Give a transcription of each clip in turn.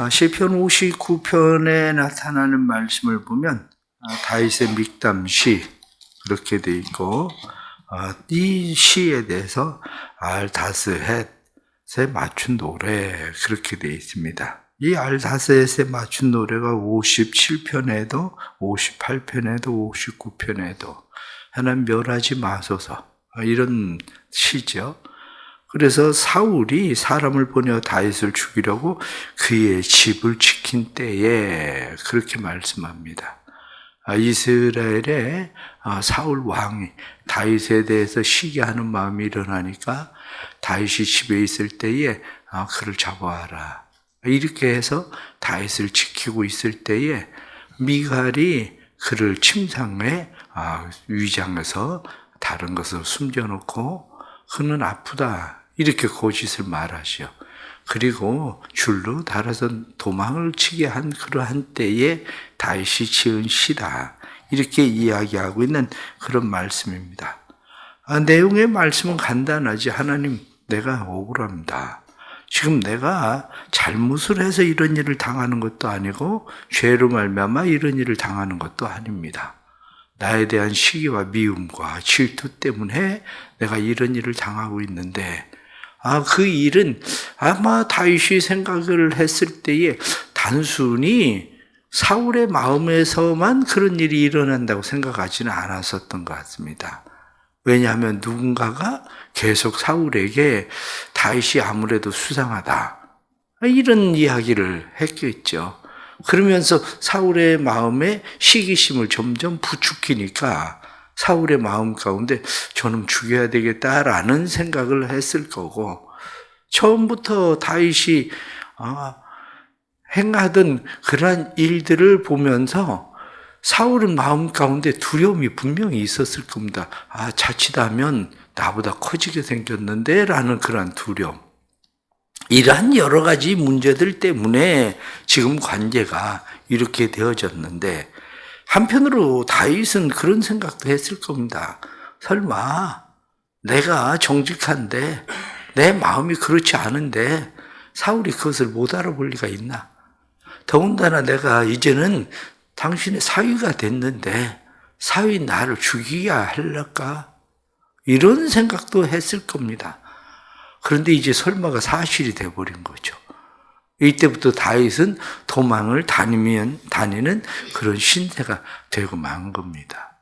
시편 59편에 나타나는 말씀을 보면 다윗의 믹담시 그렇게 돼 있고, 이 시에 대해서 알다스헷에 맞춘 노래 그렇게 돼 있습니다. 이 알다스헷에 맞춘 노래가 57편에도 58편에도 59편에도 하나님 멸하지 마소서 이런 시죠. 그래서 사울이 사람을 보내어 다윗을 죽이려고 그의 집을 지킨 때에 그렇게 말씀합니다. 이스라엘의 사울 왕이 다윗에 대해서 시기하는 마음이 일어나니까 다윗이 집에 있을 때에 그를 잡아와라. 이렇게 해서 다윗을 지키고 있을 때에 미갈이 그를 침상에 위장해서 다른 것을 숨겨놓고 그는 아프다 이렇게 거짓을 말하시오. 그리고 줄로 달아서 도망을 치게 한 그러한 때에 다윗이 지은 시다 이렇게 이야기하고 있는 그런 말씀입니다. 내용의 말씀은 간단하지. 하나님, 내가 억울합니다. 지금 내가 잘못을 해서 이런 일을 당하는 것도 아니고 죄로 말미암아 이런 일을 당하는 것도 아닙니다. 나에 대한 시기와 미움과 질투 때문에 내가 이런 일을 당하고 있는데, 그 일은 아마 다윗이 생각을 했을 때에 단순히 사울의 마음에서만 그런 일이 일어난다고 생각하지는 않았었던 것 같습니다. 왜냐하면 누군가가 계속 사울에게 다윗이 아무래도 수상하다 이런 이야기를 했겠죠. 그러면서 사울의 마음에 시기심을 점점 부추기니까 사울의 마음 가운데 저놈 죽여야 되겠다라는 생각을 했을 거고, 처음부터 다윗이 행하던 그러한 일들을 보면서 사울은 마음 가운데 두려움이 분명히 있었을 겁니다. 자칫하면 나보다 커지게 생겼는데 라는 그러한 두려움. 이러한 여러 가지 문제들 때문에 지금 관계가 이렇게 되어졌는데, 한편으로 다윗은 그런 생각도 했을 겁니다. 설마 내가 정직한데 내 마음이 그렇지 않은데 사울이 그것을 못 알아볼 리가 있나? 더군다나 내가 이제는 당신의 사위가 됐는데 사위 나를 죽이야 할까? 이런 생각도 했을 겁니다. 그런데 이제 설마가 사실이 돼버린 거죠. 이때부터 다윗은 도망을 다니는 그런 신세가 되고 만 겁니다.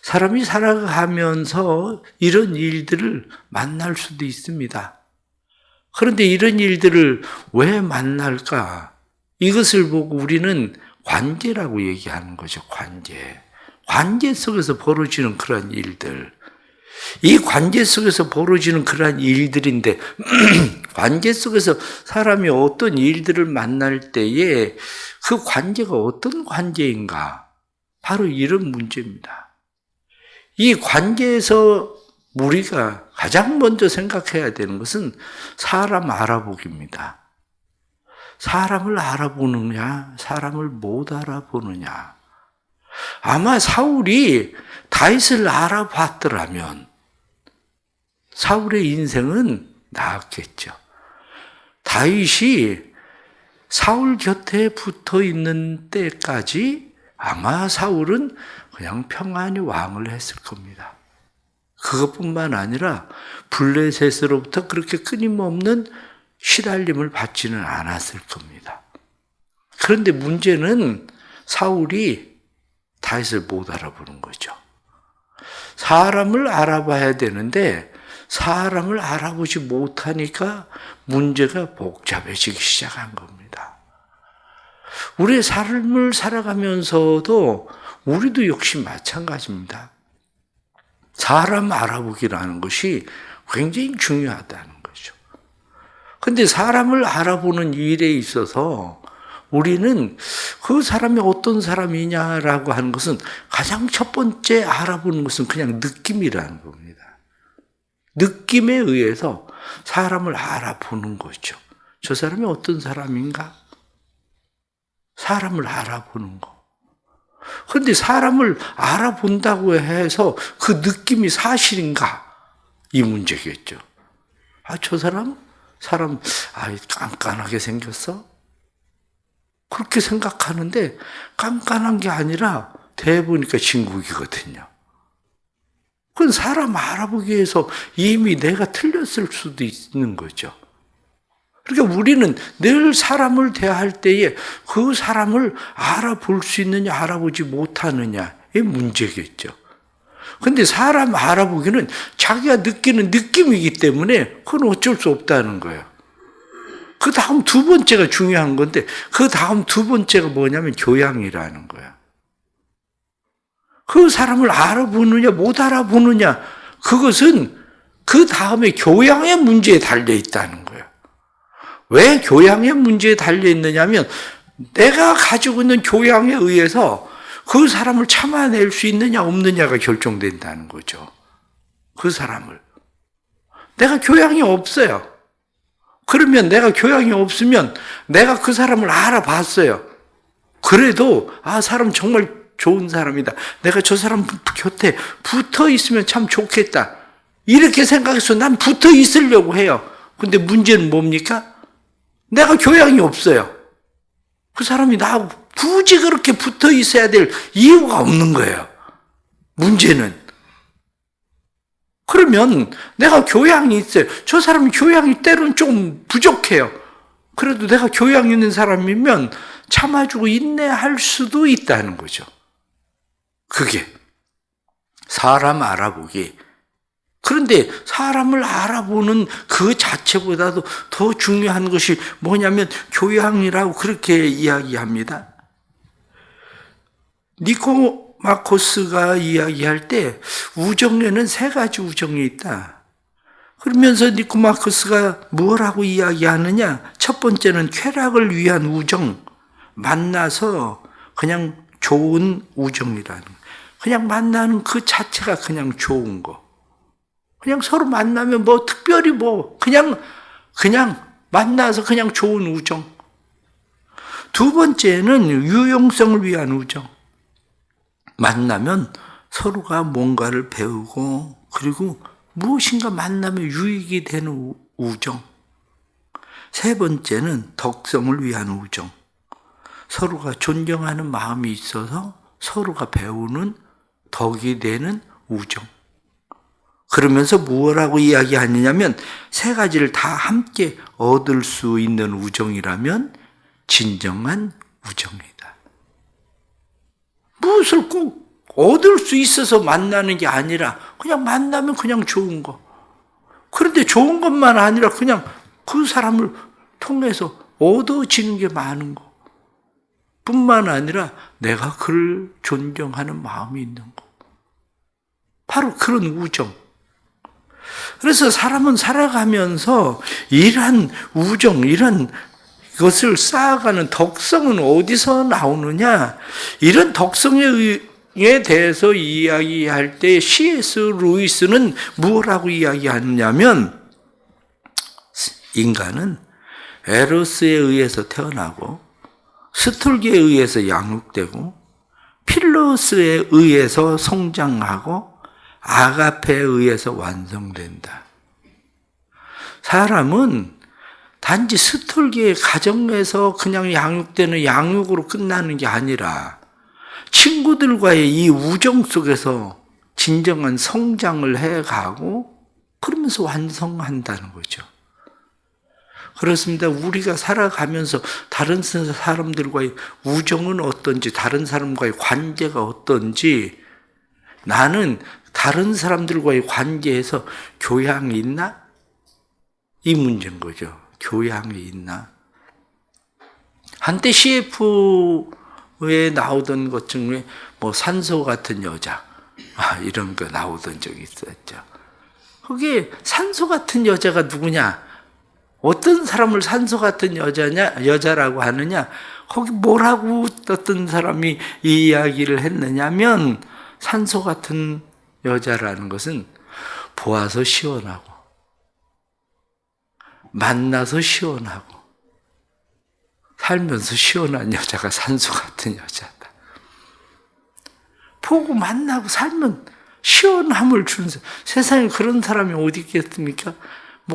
사람이 살아가면서 이런 일들을 만날 수도 있습니다. 그런데 이런 일들을 왜 만날까? 이것을 보고 우리는 관계라고 얘기하는 거죠. 관계 속에서 벌어지는 그런 일들. 이 관계 속에서 벌어지는 그러한 일들인데 관계 속에서 사람이 어떤 일들을 만날 때에 그 관계가 어떤 관계인가? 바로 이런 문제입니다. 이 관계에서 우리가 가장 먼저 생각해야 되는 것은 사람 알아보기입니다. 사람을 알아보느냐, 사람을 못 알아보느냐. 아마 사울이 다윗을 알아봤더라면 사울의 인생은 나았겠죠. 다윗이 사울 곁에 붙어 있는 때까지 아마 사울은 그냥 평안히 왕을 했을 겁니다. 그것뿐만 아니라 블레셋으로부터 그렇게 끊임없는 시달림을 받지는 않았을 겁니다. 그런데 문제는 사울이 다윗을 못 알아보는 거죠. 사람을 알아봐야 되는데 사람을 알아보지 못하니까 문제가 복잡해지기 시작한 겁니다. 우리의 삶을 살아가면서도 우리도 역시 마찬가지입니다. 사람 알아보기라는 것이 굉장히 중요하다는 거죠. 그런데 사람을 알아보는 일에 있어서 우리는 그 사람이 어떤 사람이냐라고 하는 것은 가장 첫 번째 알아보는 것은 그냥 느낌이라는 겁니다. 느낌에 의해서 사람을 알아보는 거죠. 저 사람이 어떤 사람인가? 사람을 알아보는 거. 그런데 사람을 알아본다고 해서 그 느낌이 사실인가? 이 문제겠죠. 저 사람 깐깐하게 생겼어? 그렇게 생각하는데 깐깐한 게 아니라 대보니까 진국이거든요. 그건 사람 알아보기에서 이미 내가 틀렸을 수도 있는 거죠. 그러니까 우리는 늘 사람을 대할 때에 그 사람을 알아볼 수 있느냐 알아보지 못하느냐의 문제겠죠. 근데 사람 알아보기는 자기가 느끼는 느낌이기 때문에 그건 어쩔 수 없다는 거예요. 그 다음 두 번째가 중요한 건데 그 다음 두 번째가 뭐냐면 교양이라는 거예요. 그 사람을 알아보느냐 못 알아보느냐 그것은 그 다음에 교양의 문제에 달려 있다는 거예요. 왜 교양의 문제에 달려 있느냐면 내가 가지고 있는 교양에 의해서 그 사람을 참아낼 수 있느냐 없느냐가 결정된다는 거죠. 그 사람을. 내가 교양이 없어요. 그러면 내가 교양이 없으면 내가 그 사람을 알아봤어요. 그래도 사람 정말 좋은 사람이다. 내가 저 사람 곁에 붙어 있으면 참 좋겠다. 이렇게 생각해서 난 붙어 있으려고 해요. 근데 문제는 뭡니까? 내가 교양이 없어요. 그 사람이 나하고 굳이 그렇게 붙어 있어야 될 이유가 없는 거예요. 문제는. 그러면 내가 교양이 있어요. 저 사람이 교양이 때로는 좀 부족해요. 그래도 내가 교양 있는 사람이면 참아주고 인내할 수도 있다는 거죠. 그게 사람 알아보기. 그런데 사람을 알아보는 그 자체보다도 더 중요한 것이 뭐냐면 교양이라고 그렇게 이야기합니다. 니코마코스가 이야기할 때 우정에는 세 가지 우정이 있다. 그러면서 니코마코스가 뭐라고 이야기하느냐? 첫 번째는 쾌락을 위한 우정, 만나서 그냥 좋은 우정이라는 거예요. 그냥 만나는 그 자체가 그냥 좋은 거. 그냥 서로 만나면 특별히 그냥 만나서 그냥 좋은 우정. 두 번째는 유용성을 위한 우정. 만나면 서로가 뭔가를 배우고 그리고 무엇인가 만나면 유익이 되는 우정. 세 번째는 덕성을 위한 우정. 서로가 존경하는 마음이 있어서 서로가 배우는 덕이 되는 우정. 그러면서 무엇라고 이야기하느냐면 세 가지를 다 함께 얻을 수 있는 우정이라면 진정한 우정이다. 무엇을 꼭 얻을 수 있어서 만나는 게 아니라 그냥 만나면 그냥 좋은 거. 그런데 좋은 것만 아니라 그냥 그 사람을 통해서 얻어지는 게 많은 거. 뿐만 아니라 내가 그를 존경하는 마음이 있는 거. 바로 그런 우정. 그래서 사람은 살아가면서 이러한 우정, 이런 것을 쌓아가는 덕성은 어디서 나오느냐? 이런 덕성에 대해서 이야기할 때 C.S. 루이스는 뭐라고 이야기하느냐면 인간은 에로스에 의해서 태어나고 스톨기에 의해서 양육되고 필로스에 의해서 성장하고 아가페에 의해서 완성된다. 사람은 단지 스톨기의 가정에서 그냥 양육되는 양육으로 끝나는 게 아니라 친구들과의 이 우정 속에서 진정한 성장을 해가고 그러면서 완성한다는 거죠. 그렇습니다. 우리가 살아가면서 다른 사람들과의 우정은 어떤지, 다른 사람과의 관계가 어떤지, 나는 다른 사람들과의 관계에서 교양이 있나? 이 문제인 거죠. 교양이 있나? 한때 CF에 나오던 것 중에 산소 같은 여자, 이런 거 나오던 적이 있었죠. 거기에 산소 같은 여자가 누구냐? 어떤 사람을 산소 같은 여자라고 하느냐? 거기 뭐라고 어떤 사람이 이 이야기를 했느냐면 산소 같은 여자라는 것은 보아서 시원하고 만나서 시원하고 살면서 시원한 여자가 산소 같은 여자다. 보고 만나고 살면 시원함을 주는 세상에 그런 사람이 어디 있겠습니까?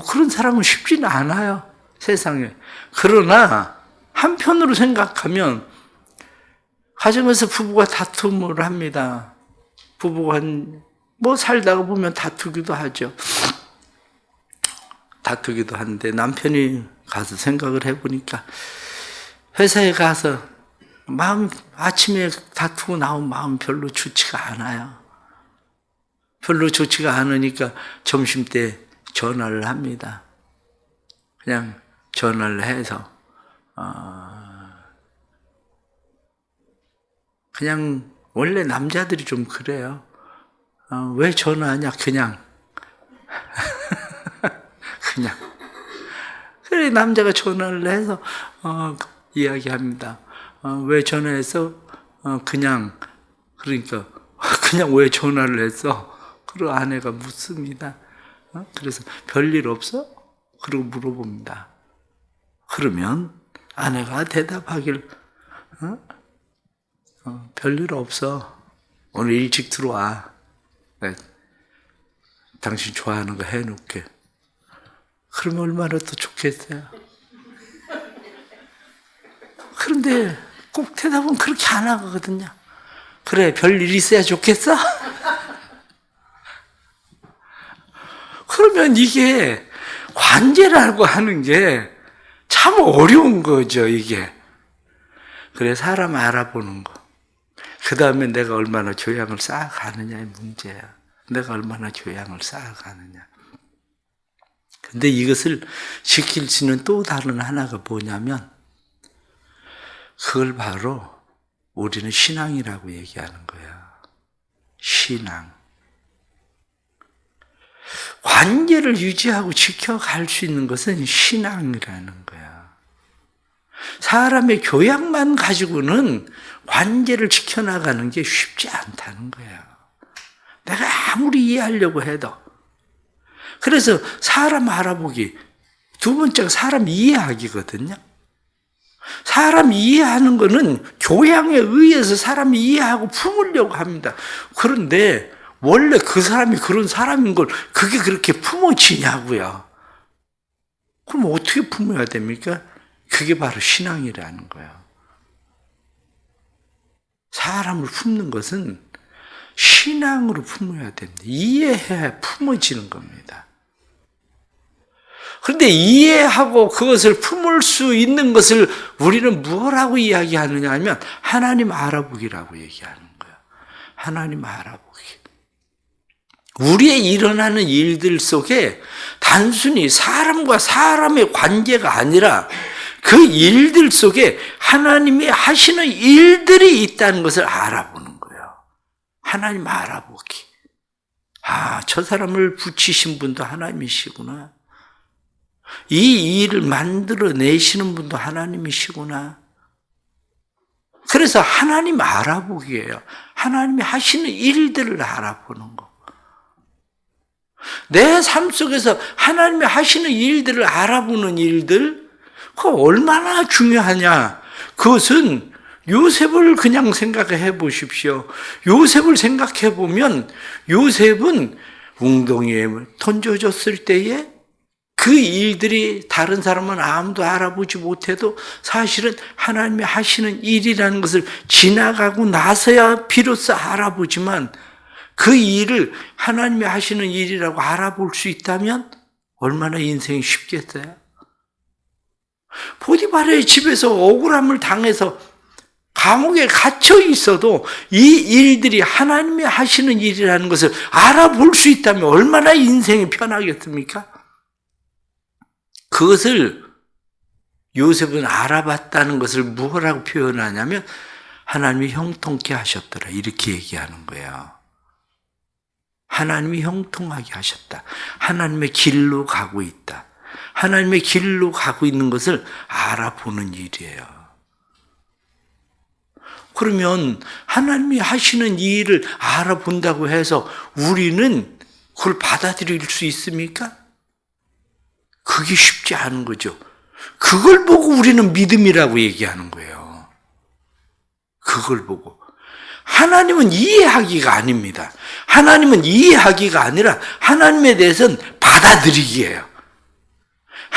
그런 사람은 쉽지는 않아요. 세상에. 그러나 한편으로 생각하면 가정에서 부부가 다툼을 합니다. 부부가 뭐 살다가 보면 다투기도 하죠. 다투기도 하는데 남편이 가서 생각을 해보니까 회사에 가서 아침에 다투고 나온 마음 별로 좋지가 않아요. 별로 좋지가 않으니까 점심때 전화를 합니다. 그냥 전화를 해서 그냥 원래 남자들이 좀 그래요. 왜 전화하냐 그냥 그래 남자가 전화를 해서 이야기합니다. 왜 전화해서 그냥 그러니까 그냥 왜 전화를 했어? 그리고 아내가 묻습니다. 그래서 별일 없어? 그러고 물어봅니다. 그러면 아내가 대답하길 별일 없어. 오늘 일찍 들어와. 당신 좋아하는 거 해놓게. 그러면 얼마나 더 좋겠어요. 그런데 꼭 대답은 그렇게 안 하거든요. 그래, 별일 있어야 좋겠어? 그러면 이게 관계라고 하는 게 참 어려운 거죠, 이게. 그래, 사람 알아보는 거. 그 다음에 내가 얼마나 교양을 쌓아가느냐의 문제야. 내가 얼마나 교양을 쌓아가느냐. 근데 이것을 지킬 수 있는 또 다른 하나가 뭐냐면, 그걸 바로 우리는 신앙이라고 얘기하는 거야. 신앙. 관계를 유지하고 지켜갈 수 있는 것은 신앙이라는 거야. 사람의 교양만 가지고는 관계를 지켜나가는 게 쉽지 않다는 거야. 내가 아무리 이해하려고 해도. 그래서 사람 알아보기, 두 번째가 사람 이해하기거든요. 사람 이해하는 거는 교양에 의해서 사람이 이해하고 품으려고 합니다. 그런데 원래 그 사람이 그런 사람인 걸 그게 그렇게 품어지냐고요. 그럼 어떻게 품어야 됩니까? 그게 바로 신앙이라는 거예요. 사람을 품는 것은 신앙으로 품어야 됩니다. 이해해야 품어지는 겁니다. 그런데 이해하고 그것을 품을 수 있는 것을 우리는 뭐라고 이야기하느냐 하면 하나님 알아보기라고 얘기하는 거예요. 하나님 알아보기. 우리의 일어나는 일들 속에 단순히 사람과 사람의 관계가 아니라 그 일들 속에 하나님이 하시는 일들이 있다는 것을 알아보는 거예요. 하나님 알아보기. 저 사람을 붙이신 분도 하나님이시구나. 이 일을 만들어내시는 분도 하나님이시구나. 그래서 하나님 알아보기예요. 하나님이 하시는 일들을 알아보는 거. 내 삶 속에서 하나님이 하시는 일들을 알아보는 일들, 그거 얼마나 중요하냐. 그것은 요셉을 그냥 생각해 보십시오. 요셉을 생각해 보면 요셉은 웅덩이에 던져졌을 때에 그 일들이 다른 사람은 아무도 알아보지 못해도 사실은 하나님이 하시는 일이라는 것을 지나가고 나서야 비로소 알아보지만 그 일을 하나님이 하시는 일이라고 알아볼 수 있다면 얼마나 인생이 쉽겠어요? 보디바르의 집에서 억울함을 당해서 감옥에 갇혀 있어도 이 일들이 하나님이 하시는 일이라는 것을 알아볼 수 있다면 얼마나 인생이 편하겠습니까? 그것을 요셉은 알아봤다는 것을 뭐라고 표현하냐면 하나님이 형통케 하셨더라 이렇게 얘기하는 거예요. 하나님이 형통하게 하셨다. 하나님의 길로 가고 있다. 하나님의 길로 가고 있는 것을 알아보는 일이에요. 그러면 하나님이 하시는 이 일을 알아본다고 해서 우리는 그걸 받아들일 수 있습니까? 그게 쉽지 않은 거죠. 그걸 보고 우리는 믿음이라고 얘기하는 거예요. 그걸 보고. 하나님은 이해하기가 아닙니다. 하나님은 이해하기가 아니라 하나님에 대해서는 받아들이기예요.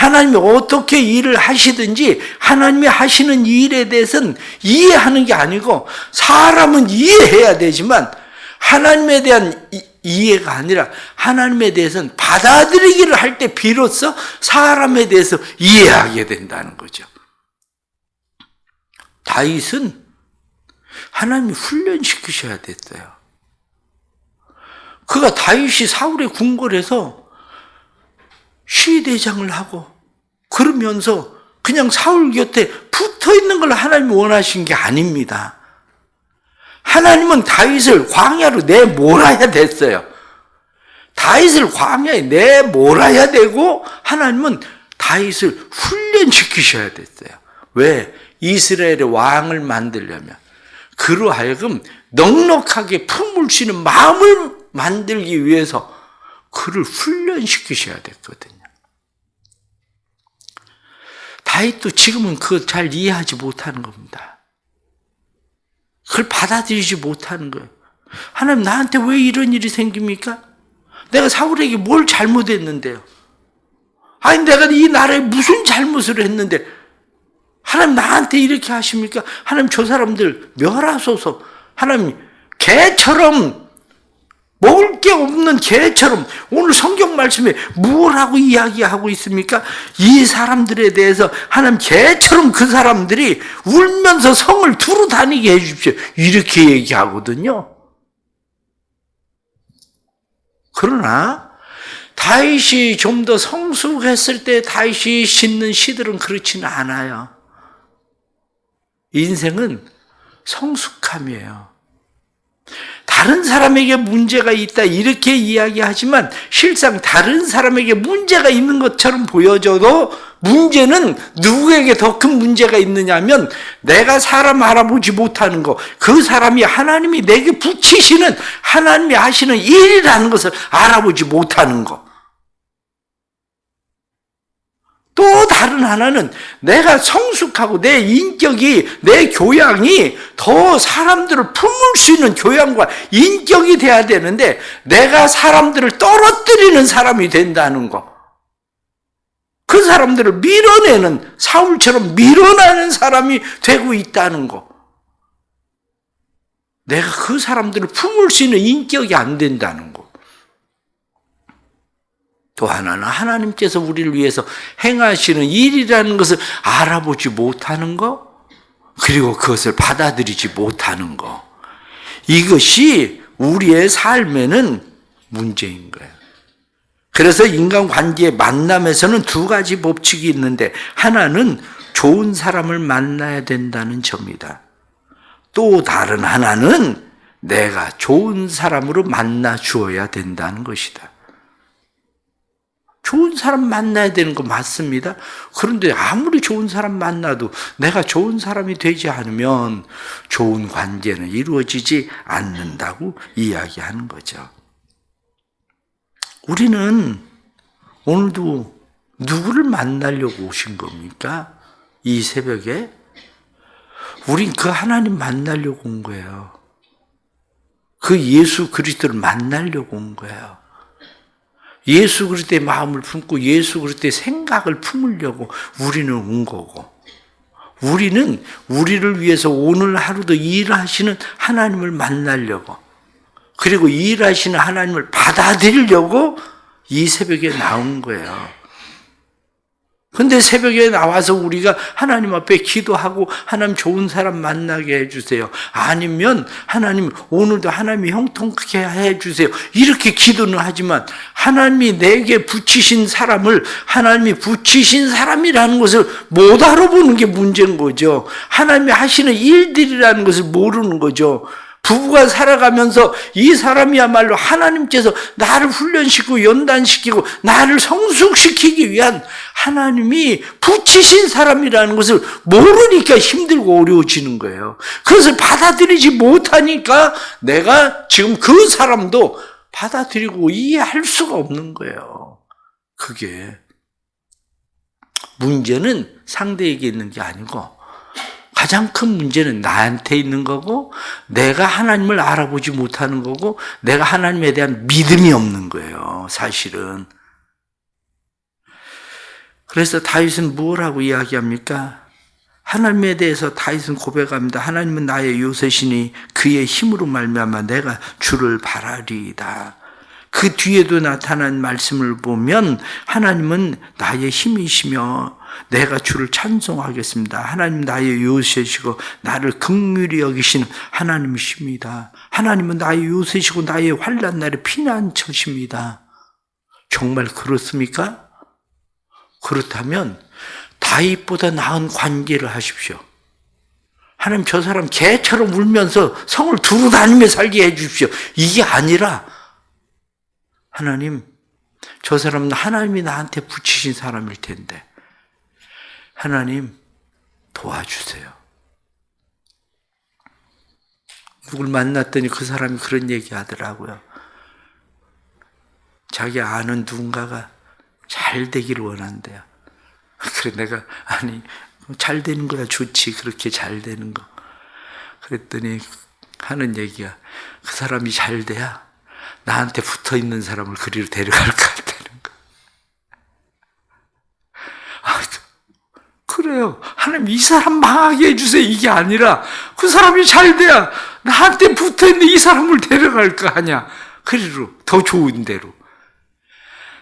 하나님이 어떻게 일을 하시든지 하나님이 하시는 일에 대해서는 이해하는 게 아니고 사람은 이해해야 되지만 하나님에 대한 이해가 아니라 하나님에 대해서는 받아들이기를 할 때 비로소 사람에 대해서 이해하게 된다는 거죠. 다윗은 하나님이 훈련시키셔야 됐어요. 그가 다윗이 사울의 궁궐에서 시대장을 하고 그러면서 그냥 사울 곁에 붙어 있는 걸 하나님이 원하신 게 아닙니다. 하나님은 다윗을 광야로 내몰아야 됐어요. 다윗을 광야에 내몰아야 되고 하나님은 다윗을 훈련시키셔야 됐어요. 왜? 이스라엘의 왕을 만들려면 그로 하여금 넉넉하게 품을 수 있는 마음을 만들기 위해서 그를 훈련시키셔야 됐거든요. 다윗도 지금은 그거 잘 이해하지 못하는 겁니다. 그걸 받아들이지 못하는 거예요. 하나님 나한테 왜 이런 일이 생깁니까? 내가 사울에게 뭘 잘못했는데요? 아니 내가 이 나라에 무슨 잘못을 했는데 하나님 나한테 이렇게 하십니까? 하나님 저 사람들 멸하소서. 하나님 개처럼 먹을 게 없는 개처럼 오늘 성경 말씀에 뭐라고 이야기하고 있습니까? 이 사람들에 대해서 하나님 개처럼 그 사람들이 울면서 성을 두루 다니게 해주십시오. 이렇게 얘기하거든요. 그러나 다윗이 좀 더 성숙했을 때 다윗이 싣는 시들은 그렇지는 않아요. 인생은 성숙함이에요. 다른 사람에게 문제가 있다 이렇게 이야기하지만 실상 다른 사람에게 문제가 있는 것처럼 보여져도 문제는 누구에게 더 큰 문제가 있느냐면 내가 사람 알아보지 못하는 거, 그 사람이 하나님이 내게 붙이시는 하나님이 하시는 일이라는 것을 알아보지 못하는 거. 또 다른 하나는 내가 성숙하고 내 인격이, 내 교양이 더 사람들을 품을 수 있는 교양과 인격이 돼야 되는데 내가 사람들을 떨어뜨리는 사람이 된다는 거. 그 사람들을 밀어내는, 사울처럼 밀어내는 사람이 되고 있다는 거. 내가 그 사람들을 품을 수 있는 인격이 안 된다는 거. 또 하나는 하나님께서 우리를 위해서 행하시는 일이라는 것을 알아보지 못하는 거, 그리고 그것을 받아들이지 못하는 거. 이것이 우리의 삶에는 문제인 거예요. 그래서 인간관계의 만남에서는 두 가지 법칙이 있는데 하나는 좋은 사람을 만나야 된다는 점이다. 또 다른 하나는 내가 좋은 사람으로 만나 주어야 된다는 것이다. 좋은 사람 만나야 되는 거 맞습니다. 그런데 아무리 좋은 사람 만나도 내가 좋은 사람이 되지 않으면 좋은 관계는 이루어지지 않는다고 이야기하는 거죠. 우리는 오늘도 누구를 만나려고 오신 겁니까? 이 새벽에? 우린 그 하나님 만나려고 온 거예요. 그 예수 그리스도를 만나려고 온 거예요. 예수 그리스도의 마음을 품고 예수 그리스도의 생각을 품으려고 우리는 온 거고, 우리는 우리를 위해서 오늘 하루도 일하시는 하나님을 만나려고, 그리고 일하시는 하나님을 받아들이려고 이 새벽에 나온 거예요. 근데 새벽에 나와서 우리가 하나님 앞에 기도하고 하나님 좋은 사람 만나게 해주세요. 아니면 하나님 오늘도 하나님이 형통하게 해주세요. 이렇게 기도는 하지만 하나님이 내게 붙이신 사람을 하나님이 붙이신 사람이라는 것을 못 알아보는 게 문제인 거죠. 하나님이 하시는 일들이라는 것을 모르는 거죠. 부부가 살아가면서 이 사람이야말로 하나님께서 나를 훈련시키고 연단시키고 나를 성숙시키기 위한 하나님이 붙이신 사람이라는 것을 모르니까 힘들고 어려워지는 거예요. 그것을 받아들이지 못하니까 내가 지금 그 사람도 받아들이고 이해할 수가 없는 거예요. 그게 문제는 상대에게 있는 게 아니고 가장 큰 문제는 나한테 있는 거고, 내가 하나님을 알아보지 못하는 거고, 내가 하나님에 대한 믿음이 없는 거예요, 사실은. 그래서 다윗은 뭐라고 이야기합니까? 하나님에 대해서 다윗은 고백합니다. 하나님은 나의 요새시니 그의 힘으로 말미암아 내가 주를 바라리이다. 그 뒤에도 나타난 말씀을 보면 하나님은 나의 힘이시며 내가 주를 찬송하겠습니다. 하나님 나의 요새시고 나를 긍휼히 여기시는 하나님이십니다. 하나님은 나의 요새시고 나의 환난 날의 피난처십니다. 정말 그렇습니까? 그렇다면 다윗보다 나은 관계를 하십시오. 하나님 저 사람 개처럼 울면서 성을 두루 다니며 살게 해 주십시오. 이게 아니라 하나님 저 사람은 하나님이 나한테 붙이신 사람일 텐데 하나님 도와주세요. 누굴 만났더니 그 사람이 그런 얘기 하더라고요. 자기 아는 누군가가 잘 되기를 원한대요. 그래 내가 아니 잘 되는 거야 좋지 그렇게 잘 되는 거. 그랬더니 하는 얘기야. 그 사람이 잘 돼야 나한테 붙어 있는 사람을 그리로 데려갈 것 같다는 거. 아, 그래요. 하나님 이 사람 망하게 해주세요. 이게 아니라 그 사람이 잘 돼야 나한테 붙어 있는 이 사람을 데려갈 거 아니야. 그리로 더 좋은 데로.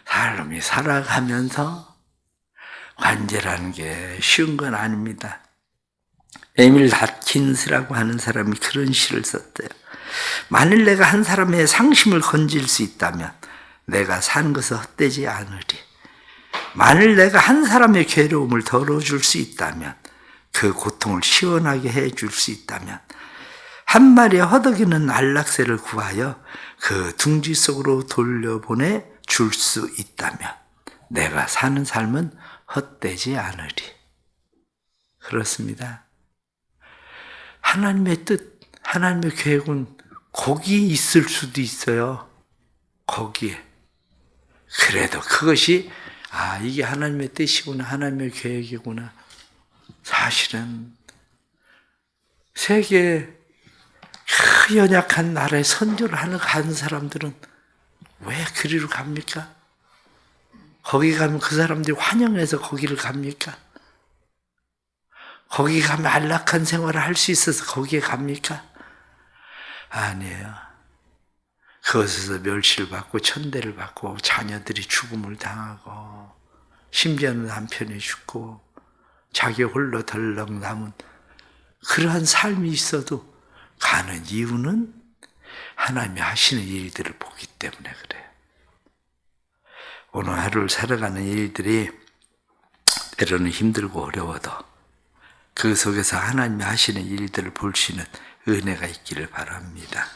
사람이 살아가면서 관계라는 게 쉬운 건 아닙니다. 에밀 닷킨스라고 하는 사람이 그런 시를 썼대요. 만일 내가 한 사람의 상심을 건질 수 있다면 내가 산 것은 헛되지 않으리. 만일 내가 한 사람의 괴로움을 덜어줄 수 있다면 그 고통을 시원하게 해줄 수 있다면 한 마리의 허덕이는 안락새를 구하여 그 둥지 속으로 돌려보내 줄 수 있다면 내가 사는 삶은 헛되지 않으리. 그렇습니다. 하나님의 뜻, 하나님의 계획은 거기에 있을 수도 있어요. 거기에. 그래도 그것이 이게 하나님의 뜻이구나, 하나님의 계획이구나. 사실은 세계 그 연약한 나라에 선교를 하는 사람들은 왜 그리로 갑니까? 거기 가면 그 사람들이 환영해서 거기를 갑니까? 거기 가면 안락한 생활을 할 수 있어서 거기에 갑니까? 아니에요. 그것에서 멸시를 받고 천대를 받고 자녀들이 죽음을 당하고 심지어는 남편이 죽고 자기 홀로 덜렁 남은 그러한 삶이 있어도 가는 이유는 하나님이 하시는 일들을 보기 때문에 그래요. 오늘 하루를 살아가는 일들이 때로는 힘들고 어려워도 그 속에서 하나님이 하시는 일들을 볼 수 있는 은혜가 있기를 바랍니다.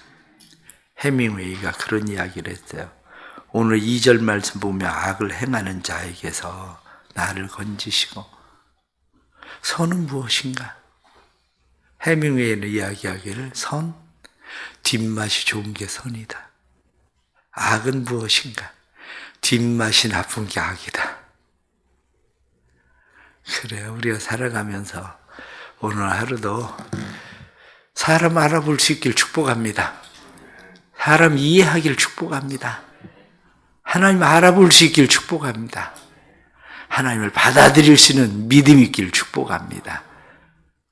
해밍웨이가 그런 이야기를 했어요. 오늘 2절 말씀 보면 악을 행하는 자에게서 나를 건지시고 선은 무엇인가? 해밍웨이는 이야기하기를 선, 뒷맛이 좋은 게 선이다. 악은 무엇인가? 뒷맛이 나쁜 게 악이다. 그래요. 우리가 살아가면서 오늘 하루도 사람 알아볼 수 있길 축복합니다. 사람 이해하길 축복합니다. 하나님 알아볼 수 있길 축복합니다. 하나님을 받아들일 수 있는 믿음이 있길 축복합니다.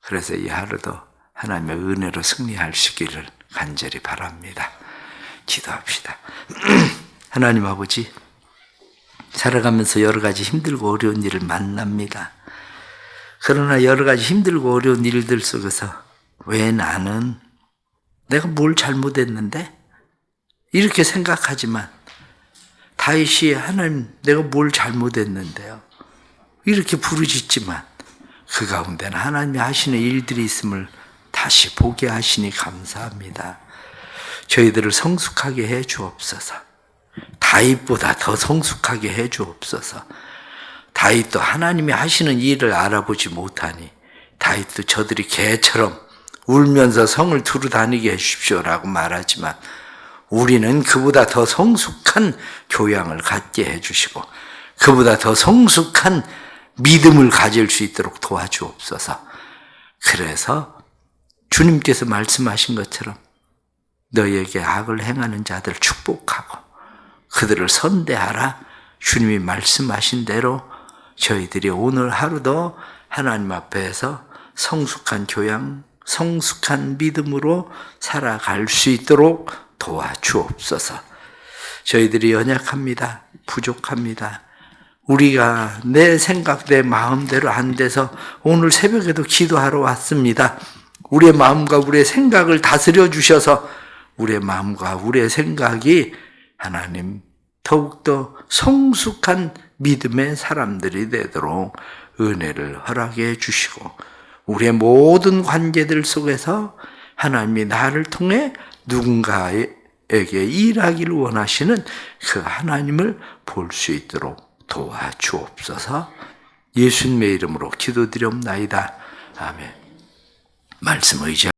그래서 이 하루도 하나님의 은혜로 승리할 수 있기를 간절히 바랍니다. 기도합시다. 하나님 아버지, 살아가면서 여러 가지 힘들고 어려운 일을 만납니다. 그러나 여러 가지 힘들고 어려운 일들 속에서 왜 나는 내가 뭘 잘못했는데? 이렇게 생각하지만 다윗이 하나님 내가 뭘 잘못했는데요? 이렇게 부르짖지만 그 가운데는 하나님이 하시는 일들이 있음을 다시 보게 하시니 감사합니다. 저희들을 성숙하게 해 주옵소서. 다윗보다 더 성숙하게 해 주옵소서. 다윗도 하나님이 하시는 일을 알아보지 못하니 다윗도 저들이 개처럼 울면서 성을 두루 다니게 해 주십시오라고 말하지만 우리는 그보다 더 성숙한 교양을 갖게 해 주시고 그보다 더 성숙한 믿음을 가질 수 있도록 도와주옵소서. 그래서 주님께서 말씀하신 것처럼 너희에게 악을 행하는 자들 축복하고 그들을 선대하라. 주님이 말씀하신 대로 저희들이 오늘 하루도 하나님 앞에서 성숙한 교양, 성숙한 믿음으로 살아갈 수 있도록 도와주옵소서. 저희들이 연약합니다. 부족합니다. 우리가 내 생각, 내 마음대로 안 돼서 오늘 새벽에도 기도하러 왔습니다. 우리의 마음과 우리의 생각을 다스려 주셔서 우리의 마음과 우리의 생각이 하나님 더욱더 성숙한 믿음의 사람들이 되도록 은혜를 허락해 주시고 우리의 모든 관계들 속에서 하나님이 나를 통해 누군가에게 일하기를 원하시는 그 하나님을 볼 수 있도록 도와주옵소서. 예수님의 이름으로 기도드리옵나이다. 아멘. 말씀 의지